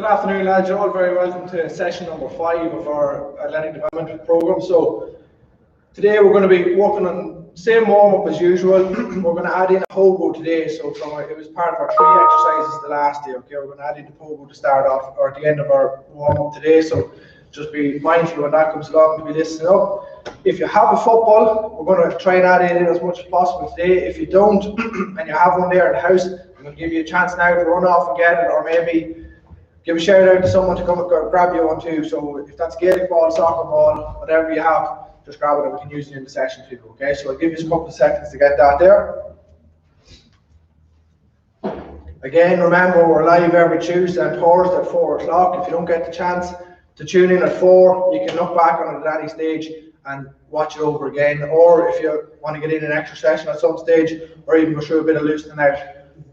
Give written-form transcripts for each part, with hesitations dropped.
Good afternoon, lads. You're all very welcome to session number 5 of our athletic development program. So today we're going to be working on same warm-up as usual. We're going to add in a pogo today. So it was part of our 3 exercises the last day. Okay, we're going to add in the pogo to start off or at the end of our warm-up today. So just be mindful when that comes along to be listening up. If you have a football, we're going to try and add it in as much as possible today. If you don't and you have one there in the house, I'm going to give you a chance now to run off and get it, or maybe give a shout out to someone to come grab you one too. So if that's Gaelic ball, soccer ball, whatever you have, just grab it and we can use it in the session too. Okay, so I'll give you a couple of seconds to get that there. Again, remember we're live every Tuesday and Thursday at 4 o'clock. If you don't get the chance to tune in at 4, you can look back on it at any stage and watch it over again. Or if you want to get in an extra session at some stage, or even go through a bit of loosening out,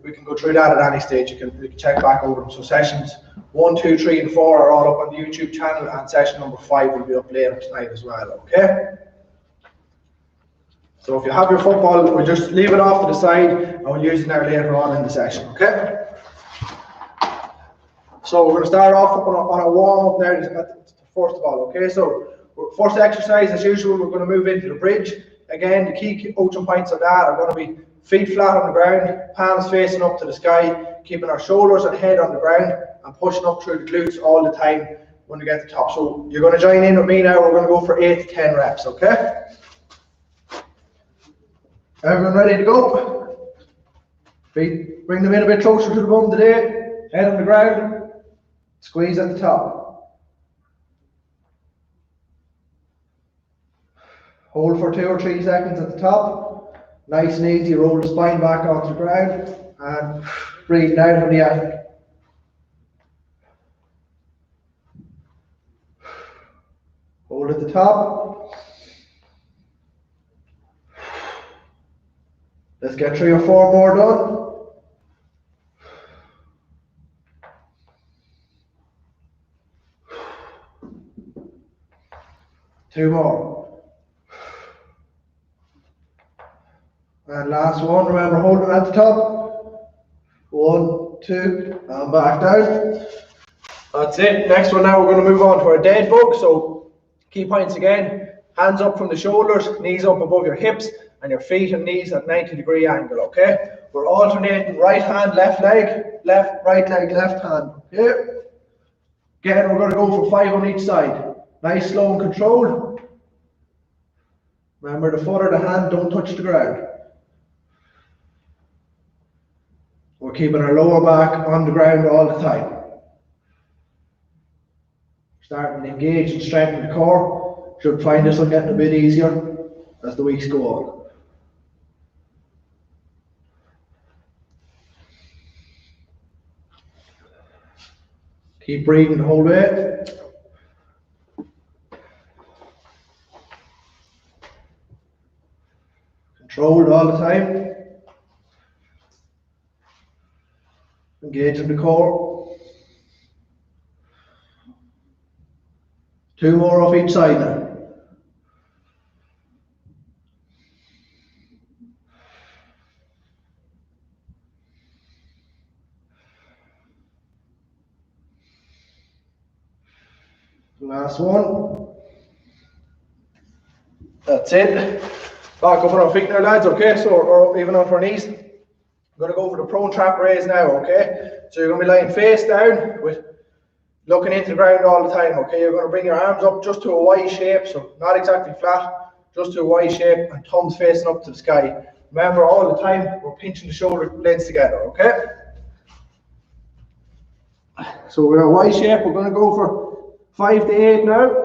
we can go through that at any stage. We can check back over them. So sessions 1, 2, 3, and 4 are all up on the YouTube channel, and session number 5 will be up later tonight as well. Okay. So if you have your football, we'll just leave it off to the side, and we'll use it now later on in the session. Okay. So we're going to start off on a warm up now. First of all, okay. So first exercise, as usual, we're going to move into the bridge. Again, the key coaching points of that are going to be feet flat on the ground, palms facing up to the sky, keeping our shoulders and head on the ground, and pushing up through the glutes all the time when we get to the top. So you're going to join in with me now. We're going to go for 8 to 10 reps, okay? Everyone ready to go? Feet, bring them in a bit closer to the bum today. Head on the ground, squeeze at the top. Hold for 2 or 3 seconds at the top. Nice and easy, roll the spine back onto the ground and breathe out on the end. Hold at the top. Let's get 3 or 4 more done. Two more. And last one, remember holding at the top. 1, 2, and back down. That's it. Next one now, we're going to move on to our deadbolt. So key points again, hands up from the shoulders, knees up above your hips, and your feet and knees at 90-degree angle, okay? We're alternating right hand, left leg, right leg, left hand. Here. Again, we're going to go for 5 on each side. Nice, slow and controlled. Remember, the foot or the hand don't touch the ground. We're keeping our lower back on the ground all the time. Starting to engage and strengthen the core. Should find this one getting a bit easier as the weeks go on. Keep breathing the whole way. Controlled all the time. Engaging the core. 2 more off each side now. Last one. That's it. Back up on our feet now, lads, okay? So, or even on our knees. We're going to go for the prone trap raise now, okay? So you're going to be lying face down with looking into the ground all the time, okay? You're going to bring your arms up just to a Y shape, so not exactly flat, just to a Y shape, and thumbs facing up to the sky. Remember, all the time, we're pinching the shoulder blades together, okay? So we're a Y shape, we're going to go for 5 to 8 now.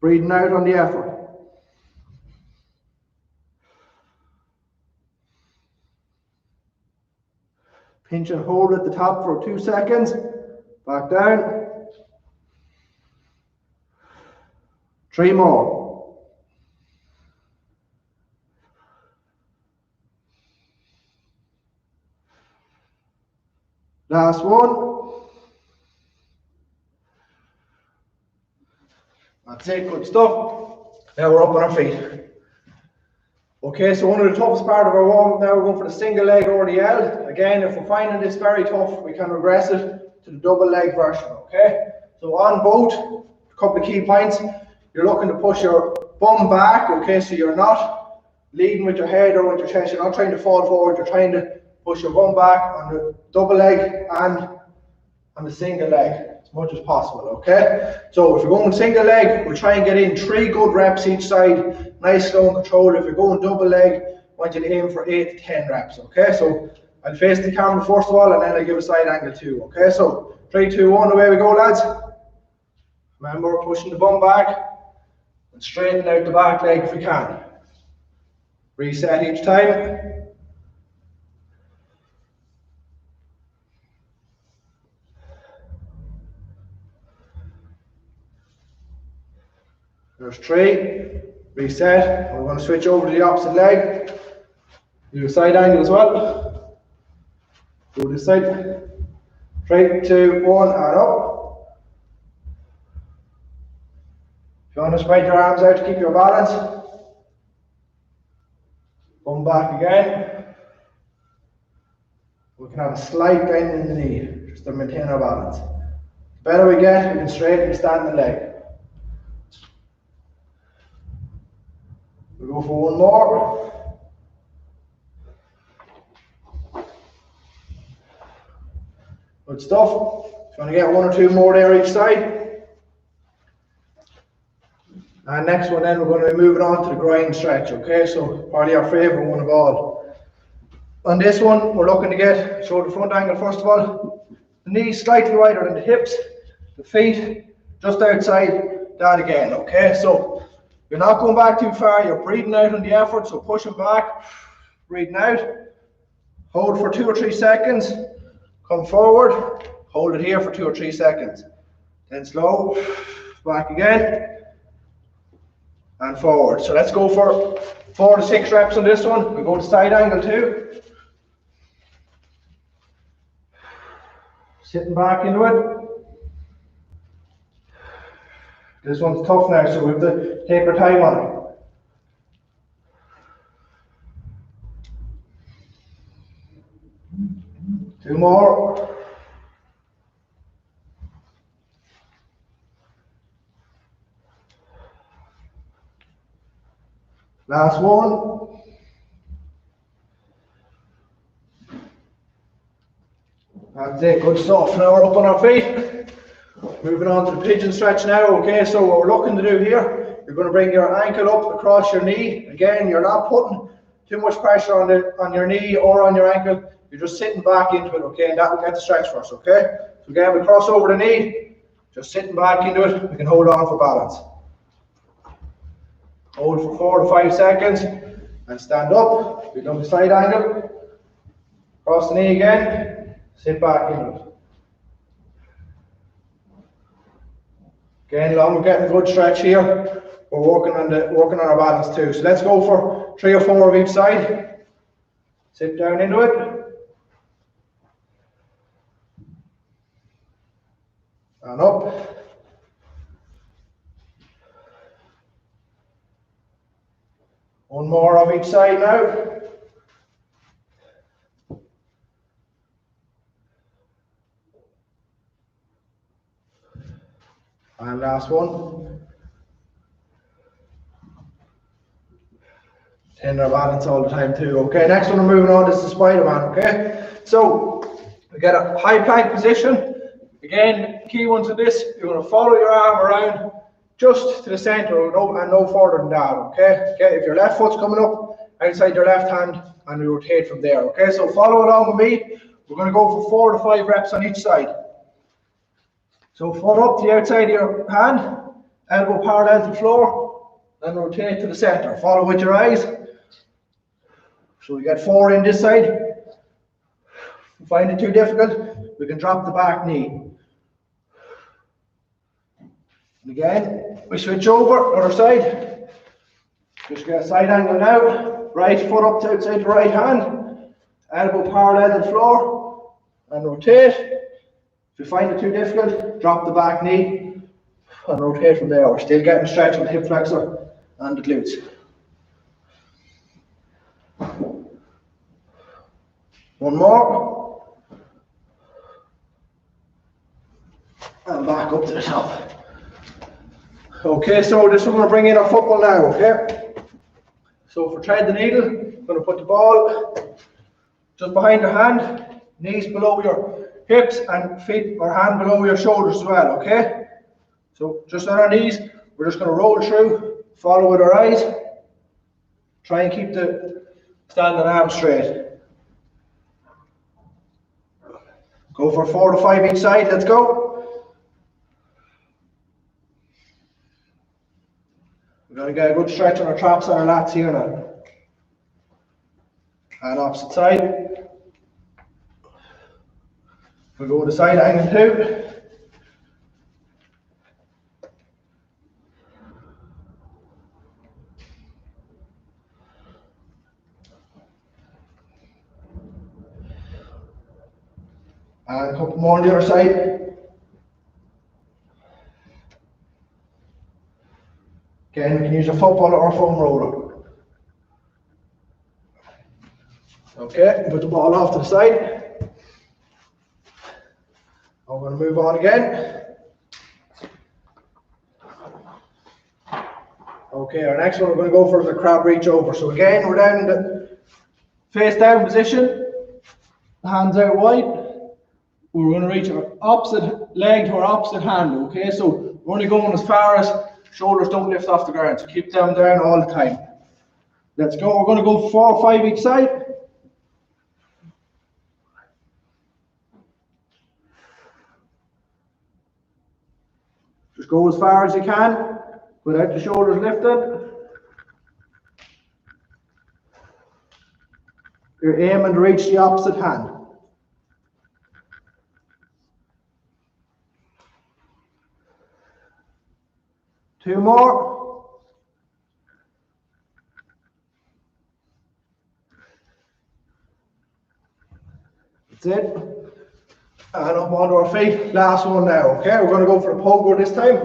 Breathing out on the effort. Pinch and hold at the top for 2 seconds. Back down. 3 more. Last one. That's it, good stuff. Now we're up on our feet. Okay, so one of the toughest part of our warm-up now, we're going for the single leg RDL. Again, if we're finding this very tough, we can regress it to the double leg version, okay? So on both, a couple of key points, you're looking to push your bum back, okay? So you're not leading with your head or with your chest, you're not trying to fall forward, you're trying to push your bum back on the double leg and on the single leg as much as possible, okay? So if you're going single leg, we'll try and get in 3 good reps each side, nice, slow and controlled. If you're going double leg, I want you to aim for 8 to 10 reps, okay? So I'll face the camera first of all, and then I'll give a side angle too, okay? So 3, 2, 1, away we go, lads. Remember, pushing the bum back and straighten out the back leg if we can. Reset each time. There's 3, reset. We're going to switch over to the opposite leg. Do a side angle as well. Go this side. 3, 2, 1, and up. If you want to spread your arms out to keep your balance, come back again. We can have a slight bend in the knee just to maintain our balance. The better we get, we can straighten and stand the leg. We'll go for one more. Good stuff. If you want to get 1 or 2 more there each side. And next one then, we're going to be moving on to the groin stretch, okay? So probably our favourite one of all. On this one, we're looking to get, show the front angle first of all. The knees slightly wider than the hips. The feet just outside that again, okay? So you're not going back too far, you're breathing out on the effort, so pushing back, breathing out. Hold for 2 or 3 seconds, come forward, hold it here for 2 or 3 seconds. Then slow, back again, and forward. So let's go for 4 to 6 reps on this one. We'll go to side angle too. Sitting back into it. This one's tough now, so we have to take our time on it. 2 more. Last one. That's it, good stuff. Now we're up on our feet. Moving on to the pigeon stretch now, okay? So what we're looking to do here, you're going to bring your ankle up across your knee. Again, you're not putting too much pressure on your knee or on your ankle. You're just sitting back into it, okay? And that will get the stretch for us, okay? So again, we cross over the knee, just sitting back into it. We can hold on for balance. Hold for 4 to 5 seconds and stand up. We've done the side angle. Cross the knee again, sit back into it. Again, long we're getting a good stretch here. We're working on our balance too. So let's go for 3 or 4 of each side. Sit down into it. And up. One more of each side now. And last one. Tend our balance all the time too. Okay, next one we're moving on, this is Spider-Man, okay? So, we get a high plank position. Again, key ones of this, you're going to follow your arm around just to the center and no further than that, okay? If your left foot's coming up outside your left hand, and we rotate from there, okay? So follow along with me. We're going to go for 4 to 5 reps on each side. So foot up to the outside of your hand, elbow parallel to the floor, then rotate to the center. Follow with your eyes. So we get 4 in this side. If you find it too difficult, we can drop the back knee. And again, we switch over, other side. Just get a side angle now. Right foot up to outside the right hand, elbow parallel to the floor, and rotate. If you find it too difficult, drop the back knee and rotate from there. We're still getting stretch with the hip flexor and the glutes. One more. And back up to the top. Okay, so this we're going to bring in our football now, okay? So for thread the needle, I'm going to put the ball just behind your hand, knees below your hips, and feet or hand below your shoulders as well, okay? So just on our knees, we're just going to roll through, follow with our eyes, try and keep the standing arm straight. Go for 4 to 5 each side, let's go. We're going to get a good stretch on our traps and our lats here now. And opposite side. We'll go with the side angle too. And a couple more on the other side. Again, we can use a football or a foam roller. Okay, put the ball off to the side. I'm going to move on again. Okay, our next one we're going to go for is a crab reach over. So again, we're down in the face down position, hands out wide. We're going to reach our opposite leg to our opposite hand, okay? So we're only going as far as shoulders don't lift off the ground, so keep them down all the time. Let's go. We're going to go 4 or 5 each side. Just go as far as you can without the shoulders lifted. You're aiming to reach the opposite hand. Two more. That's it. And up onto our feet. Last one now. Okay, we're going to go for the pogo this time.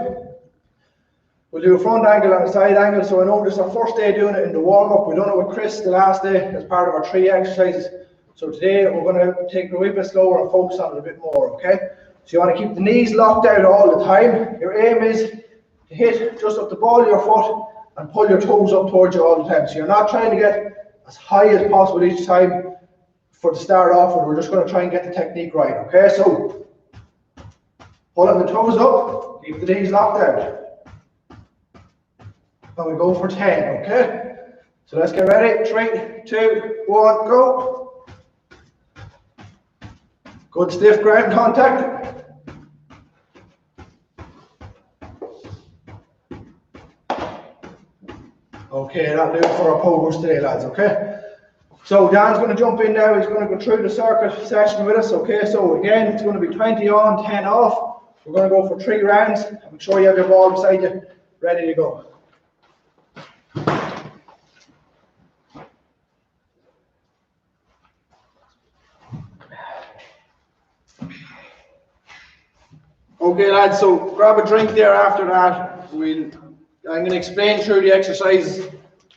We'll do a front angle and a side angle. So I know this is our first day doing it in the warm-up. We done it with Chris the last day as part of our 3 exercises. So today we're going to take it a wee bit slower and focus on it a bit more. Okay. So you want to keep the knees locked out all the time. Your aim is to hit just up the ball of your foot and pull your toes up towards you all the time. So you're not trying to get as high as possible each time for the start off, and we're just going to try and get the technique right, okay? So, pulling the toes up, keep the knees locked out. And we go for 10, okay? So let's get ready. 3, 2, 1, go. Good stiff ground contact. Okay, that'll do it for our pogos today, lads, okay? So Dan's going to jump in now. He's going to go through the circuit session with us, okay? So again, it's going to be 20 on, 10 off. We're going to go for 3 rounds. Make sure you have your ball beside you, ready to go. Okay, lads, so grab a drink there after that. I'm going to explain through the exercises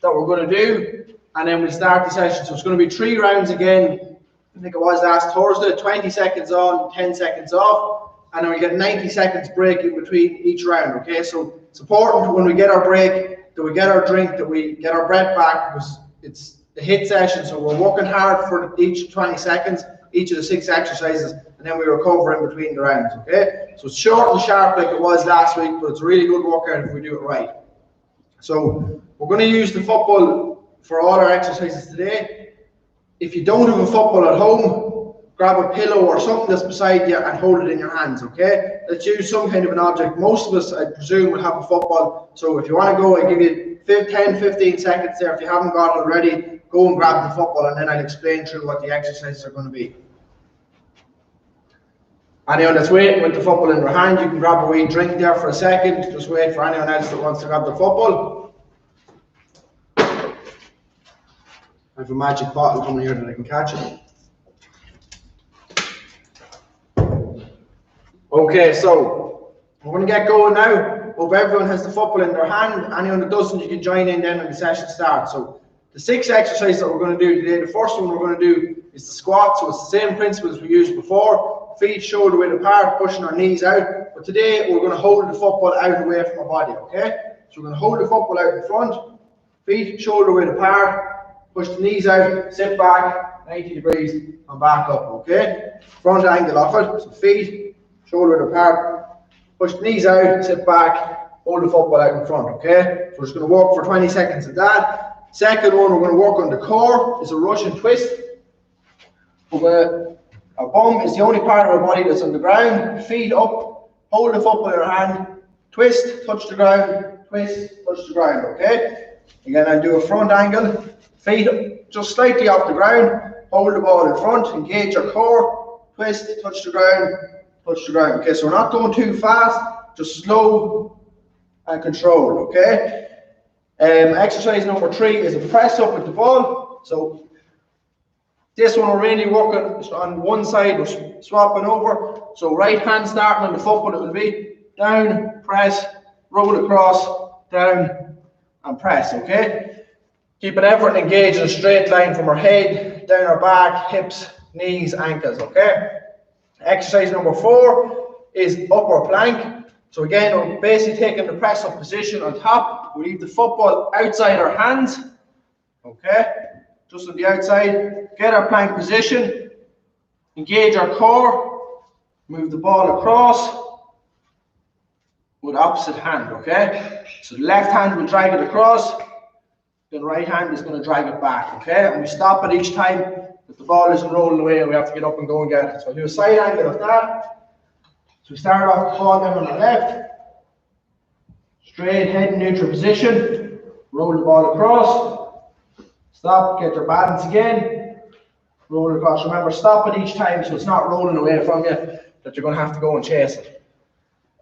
that we're going to do, and then we'll start the session. So it's going to be 3 rounds again. I think it was last Thursday, 20 seconds on, 10 seconds off, and then we get 90 seconds break in between each round, okay? So it's important when we get our break, that we get our drink, that we get our breath back, because it's a HIIT session, so we're working hard for each 20 seconds, each of the 6 exercises, and then we recover in between the rounds, okay? So it's short and sharp like it was last week, but it's a really good workout if we do it right. So we're going to use the football for all our exercises today. If you don't have a football at home, grab a pillow or something that's beside you and hold it in your hands, okay? Let's use some kind of an object. Most of us, I presume, will have a football. So if you want to go, I'll give you 10, 15 seconds there. If you haven't got it already, go and grab the football, and then I'll explain through what the exercises are going to be. Anyone that's waiting with the football in their hand, you can grab a wee drink there for a second. Just wait for anyone else that wants to grab the football. I have a magic bottle coming here that I can catch it. Okay, so we're going to get going now. Hope everyone has the football in their hand. Anyone that doesn't, you can join in then when the session starts. So The 6 exercises that we're going to do today, the first one we're going to do is the squat. So it's the same principle as we used before. Feet shoulder width apart, pushing our knees out. But today we're going to hold the football out and away from our body, okay? So we're going to hold the football out in front, feet shoulder width apart, push the knees out, sit back, 90 degrees, and back up, okay? Front angle off it. So feet shoulder width apart, push the knees out, sit back, hold the football out in front, okay? So we're just going to work for 20 seconds of that. Second one, we're going to work on the core. It's a Russian twist. Our bum is the only part of our body that's on the ground. Feet up, hold the football in your hand, twist, touch the ground, twist, touch the ground, okay? Again, I'll do a front angle. Feet just slightly off the ground, hold the ball in front, engage your core, twist, touch the ground, touch the ground. Okay, so we're not going too fast, just slow and controlled, okay? Exercise number 3 is a press up with the ball. So this one we're really working on one side, we're swapping over. So right hand starting on the football, it will be down, press, roll across, down, and press, okay? Keeping effort engaged in a straight line from our head, down our back, hips, knees, ankles, okay? Exercise number 4 is upper plank. So again, we're basically taking the press up position on top. We leave the football outside our hands, okay? Just on the outside. Get our plank position, engage our core, move the ball across with opposite hand, okay? So the left hand will drag it across, the right hand is going to drag it back, okay? And we stop it each time that the ball isn't rolling away and we have to get up and go and get it. So I'll do a side angle of that. So we start off the ball down on the left, straight head in neutral position, roll the ball across, stop, get your balance again, roll it across. Remember, stop it each time so it's not rolling away from you that you're going to have to go and chase it.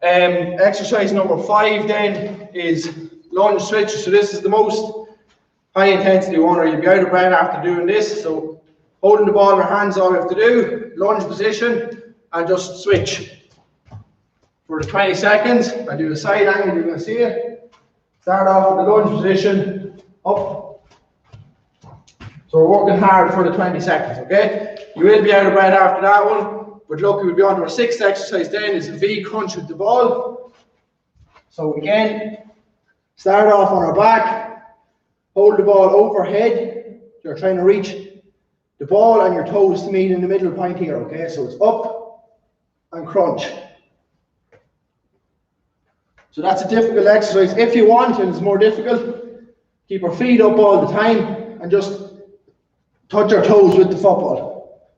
Exercise number 5 then is lunge switch. So this is the most high intensity one, or you'll be out of breath after doing this. So holding the ball in our hands, all we have to do, lunge position, and just switch. For the 20 seconds, I do the side angle, you're going to see it. Start off with the lunge position, up. So we're working hard for the 20 seconds, okay? You will be out of breath after that one, but look, we'll be on to our 6th exercise then, is a V crunch with the ball. So again, start off on our back, hold the ball overhead. You're trying to reach the ball and your toes to meet in the middle point here, okay? So it's up and crunch. So that's a difficult exercise. If you want and it's more difficult, keep our feet up all the time and just touch our toes with the football.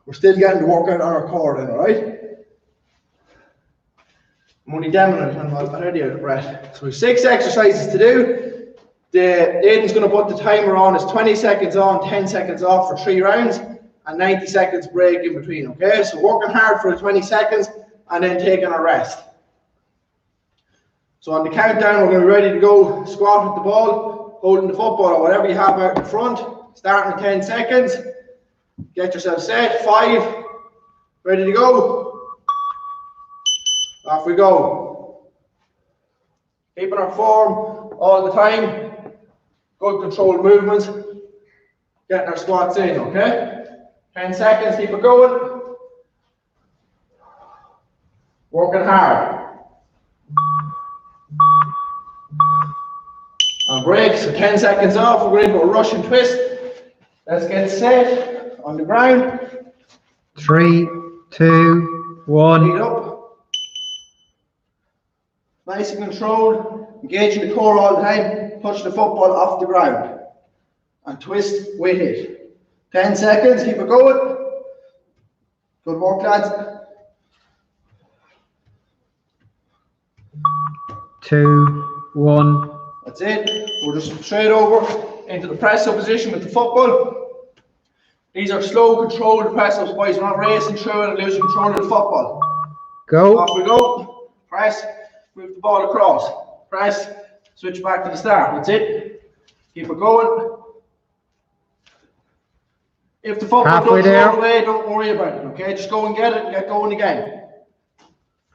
We're still getting the workout on our core then, alright? I'm only demoing it and I'm already out of breath. So we have 6 exercises to do. Aiden's going to put the timer on. It's 20 seconds on, 10 seconds off for 3 rounds and 90 seconds break in between, okay? So working hard for the 20 seconds and then taking a rest. So on the countdown, we're going to be ready to go. Squat with the ball, holding the football or whatever you have out in front. Starting in 10 seconds. Get yourself set. 5. Ready to go. Off we go. Keeping our form all the time. Good controlled movements. Getting our squats in, okay? 10 seconds, keep it going. Working hard. And break, so 10 seconds off, we're going to go a Russian twist. Let's get set on the ground. 3, 2, 1. Lead up. Nice and controlled. Engaging the core all the time. Touch the football off the ground. And twist with it. 10 seconds, keep it going. Good work, lads. 2, 1. That's it. We're just straight over into the press up position with the football. These are slow, controlled press ups, boys. We're not racing through it and losing control of the football. Go. Off we go. Press, move the ball across. Press, switch back to the start. That's it. Keep it going. If the football goes the wrong way, don't worry about it, okay? Just go and get it and get going again.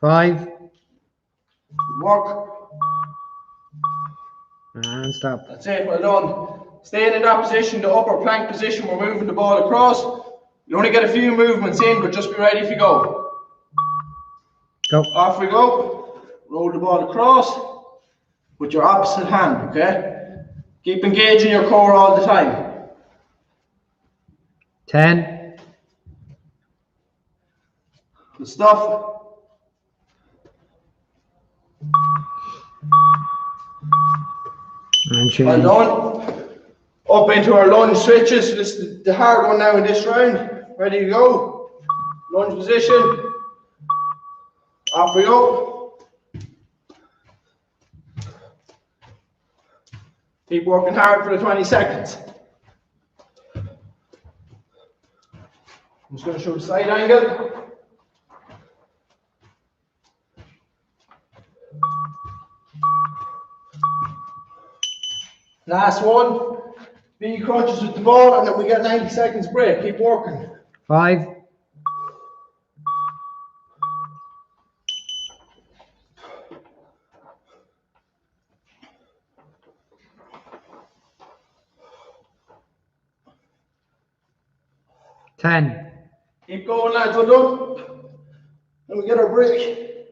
5. Good work. And stop. That's it, well done. Staying in that position, the upper plank position, we're moving the ball across. You only get a few movements in, but just be ready if you go. Go. Off we go. Roll the ball across with your opposite hand, okay? Keep engaging your core all the time. 10. Good stuff. And change. Well done. Up into our lunge switches. This is the hard one now in this round. Ready to go. Lunge position. Off we go. Keep working hard for the 20 seconds. I'm just going to show the side angle. Last one. Be crunches with the ball, and then we get 90 seconds break. Keep working. 5. 10. Keep going, lads. Well done. Then we get our break.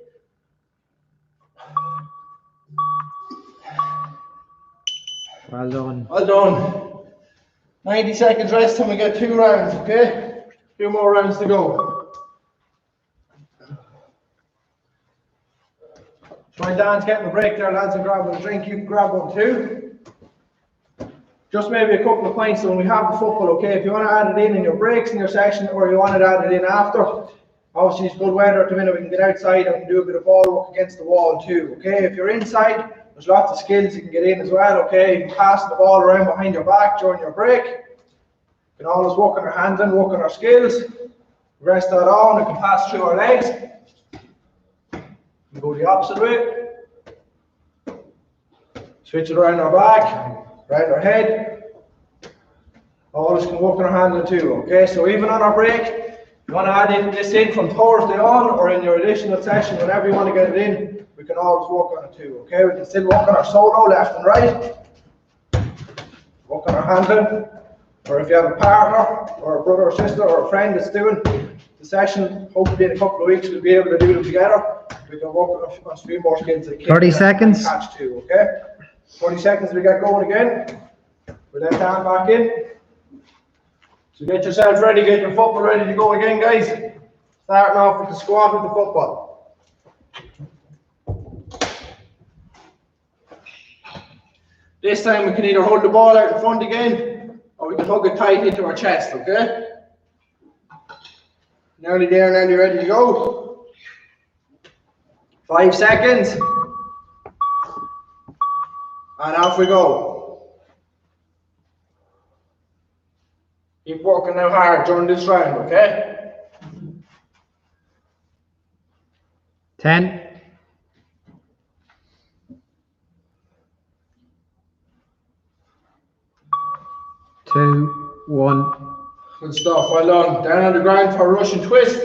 Well done. Well done. 90 seconds rest and we get 2 rounds, okay? 2 more rounds to go. While Dan's getting a break there, lads, and grabbing a drink, you can grab one too. Just maybe a couple of points when we have the football, okay? If you want to add it in your breaks in your session, or you want to add it in after, obviously it's good weather at the minute, we can get outside and do a bit of ball work against the wall too, okay? If you're inside, there's lots of skills you can get in as well, okay? You can pass the ball around behind your back during your break. You can always work on our handling, work on our skills. Rest that on, we can pass through our legs. We go the opposite way. Switch it around our back, around our head. Always can work on our handling too, okay? So even on our break, you want to add this in from Thursday on, or in your additional session, whenever you want to get it in, we can always work on it too, okay? We can still work on our solo left and right, work on our handling, or if you have a partner, or a brother or sister, or a friend that's doing the session, hopefully in a couple of weeks we'll be able to do them together. We can work on a few more skills like 30 seconds. catch too, okay? 40 seconds we get going again. We let Dan back in. So get yourself ready, get your football ready to go again, guys. Starting off with the squat with the football. This time we can either hold the ball out in front again, or we can hug it tight into our chest, okay? Nearly there, nearly ready to go. 5 seconds. And off we go. Keep working now hard during this round, okay? 10. 2, 1. Good stuff, well done. Down on the ground for a Russian twist.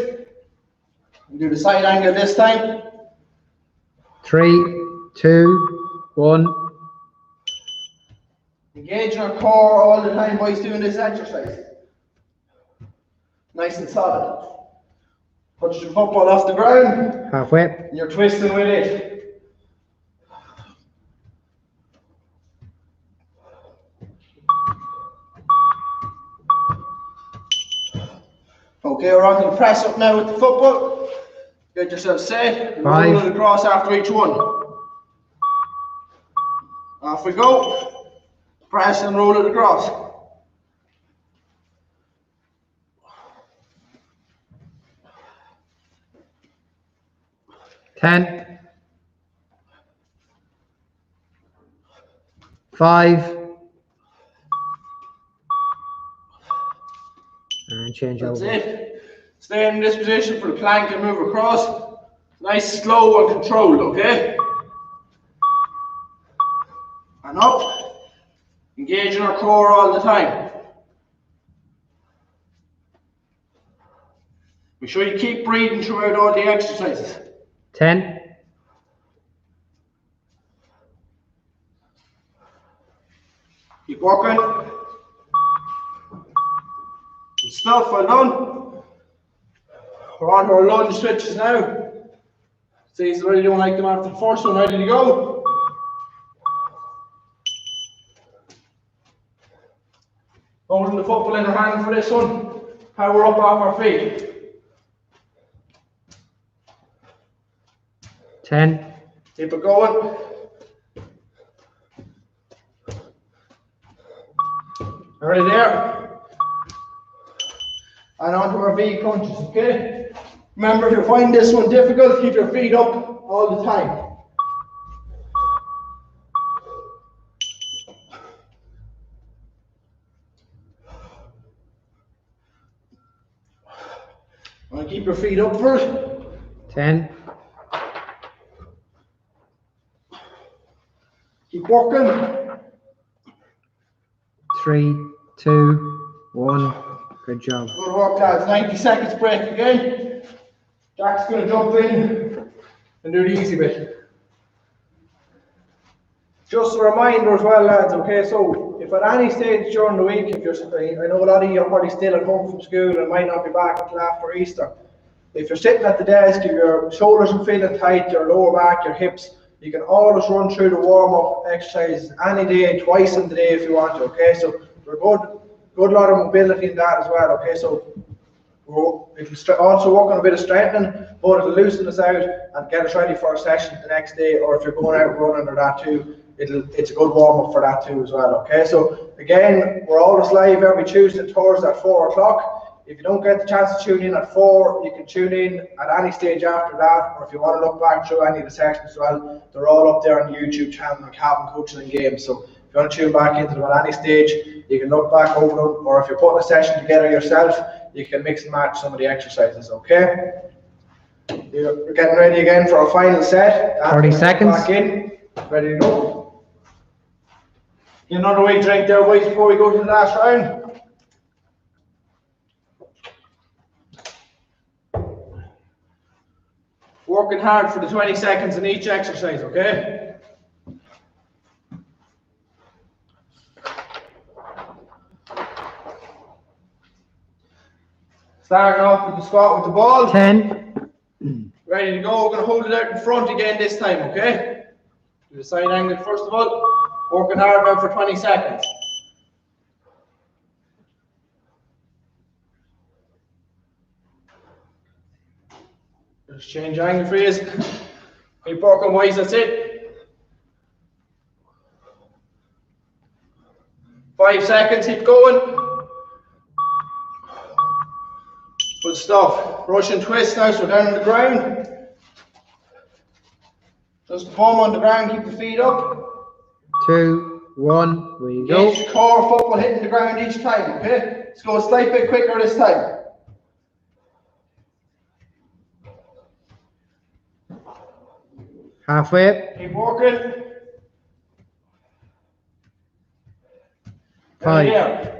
We do the side angle this time. 3, 2, 1. Engage our core all the time while he's doing this exercise. Nice and solid. Touch your football off the ground. Halfway. And you're twisting with it. Okay, we're on to the press up now with the football. Get yourself set. Roll it across after each one. Off we go. Press and roll it across. Ten. 5. And change That's over. it. Stay in this position for the plank and move across. Nice, slow and controlled, okay? And up. Engaging our core all the time. Make sure you keep breathing throughout all the exercises. 10. Keep working. Good stuff, well done. We're on to our lunge stretches now. See, so really don't like them after the first one, ready to go. Holding the football in our hand for this one. Power up off our feet. 10. Keep it going. Ready there. And onto our V crunches, okay? Remember, if you find this one difficult, keep your feet up all the time. And keep your feet up first. 10. Keep working. 3, 2, 1. Good job. Good work, lads. 90 seconds break again. Jack's going to jump in and do the easy bit. Just a reminder as well, lads, okay, so if at any stage during the week, if you're, I know a lot of you are probably still at home from school and might not be back until after Easter. If you're sitting at the desk, if your shoulders are feeling tight, your lower back, your hips, you can always run through the warm-up exercises any day, twice in the day if you want to, okay? So there's a good lot of mobility in that as well, okay? So it'll also work on a bit of strengthening, but it'll loosen us out and get us ready for a session the next day, or if you're going out running or that too, it's a good warm-up for that too as well, okay? So again, we're always live every Tuesday and Thursday at 4 o'clock. If you don't get the chance to tune in at 4, you can tune in at any stage after that, or if you want to look back through any of the sessions as well, they're all up there on the YouTube channel, like Calvin Coaching and Games. So if you want to tune back into them at any stage, you can look back over them, or if you're putting a session together yourself, you can mix and match some of the exercises, okay? We're getting ready again for our final set. 30 seconds. Back in, ready to go. Get another wee drink there, boys, before we go to the last round. Working hard for the 20 seconds in each exercise, okay? Starting off with the squat with the ball. 10. Ready to go. We're going to hold it out in front again this time, okay? Do the side angle first of all. Working hard now for 20 seconds. Just change angle for you. Keep working, boys, that's it. 5 seconds, keep going. Good stuff. Russian twist now, so down on the ground. Just bum on the ground, keep the feet up. 2, 1. We go. Each core football hitting the ground each time, okay? Let's go a slight bit quicker this time. Halfway. Keep working. 5. There.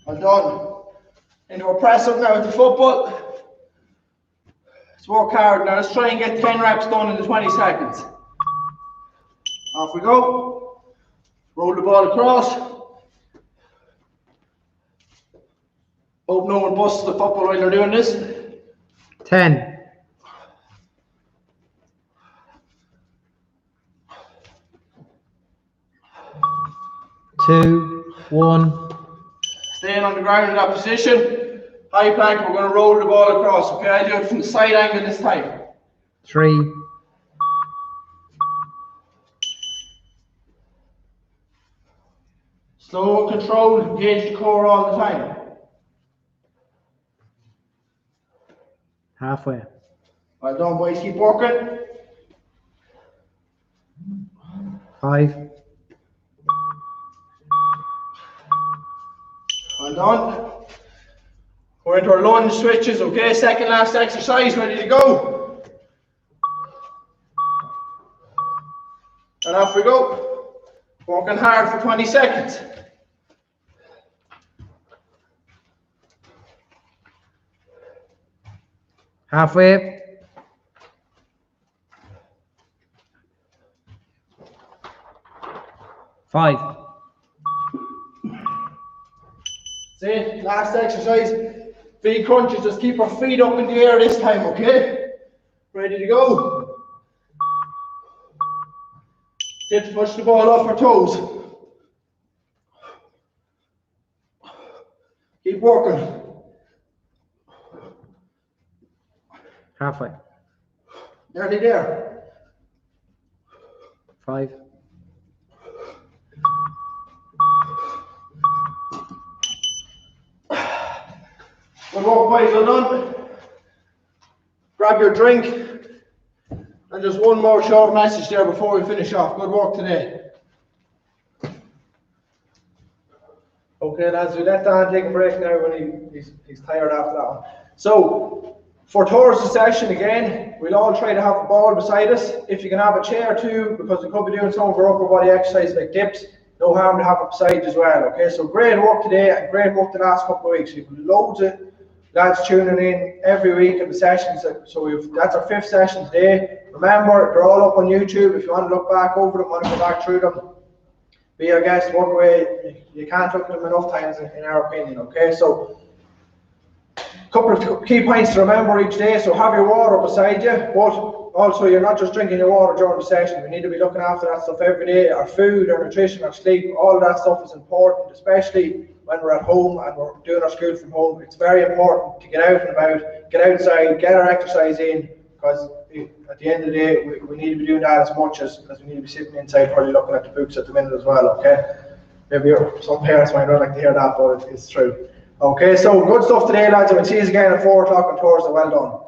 Well done. Into a press up now with the football. Let's work hard now. Let's try and get 10 reps done in the 20 seconds. Off we go. Roll the ball across. Hope no one busts the football while they're doing this. 10. 2, 1. Staying on the ground in that position. High plank, we're going to roll the ball across, okay? I'll do it from the side angle this time. 3. Slow and controlled, engage the core all the time. Halfway. Well done, boys, keep working. 5. Well done. We're into our lunge switches, okay? Second last exercise, ready to go. And off we go. Working hard for 20 seconds. Halfway. 5. See, last exercise, feet crunches, just keep our feet up in the air this time, okay? Ready to go? Let's push the ball off our toes. Keep working. Halfway. Nearly there. 5. Good work, boys, well done. Grab your drink. And just one more short message there before we finish off. Good work today. Okay, lads, we let Dan take a break now when he's tired after that one. So, for Thursday session again, we'll all try to have a ball beside us. If you can have a chair too, because we could be doing some of our upper body exercises like dips, no harm to have it beside as well, okay? So great work today and great work the last couple of weeks. We've loads of lads tuning in every week in the sessions. So that's our 5th session today. Remember, they're all up on YouTube. If you want to look back over them, want to go back through them, be our guest, work away. You can't look at them enough times in our opinion, okay? So a couple of key points to remember each day. So have your water beside you, but also you're not just drinking your water during the session. We need to be looking after that stuff every day. Our food, our nutrition, our sleep, all of that stuff is important, especially when we're at home and we're doing our school from home. It's very important to get out and about, get outside, get our exercise in, because at the end of the day, we need to be doing that as much as we need to be sitting inside probably looking at the books at the minute as well, okay? Maybe some parents might not like to hear that, but it's true. Okay, so good stuff today, lads, and we'll see you again at 4 o'clock on Thursday. Well done.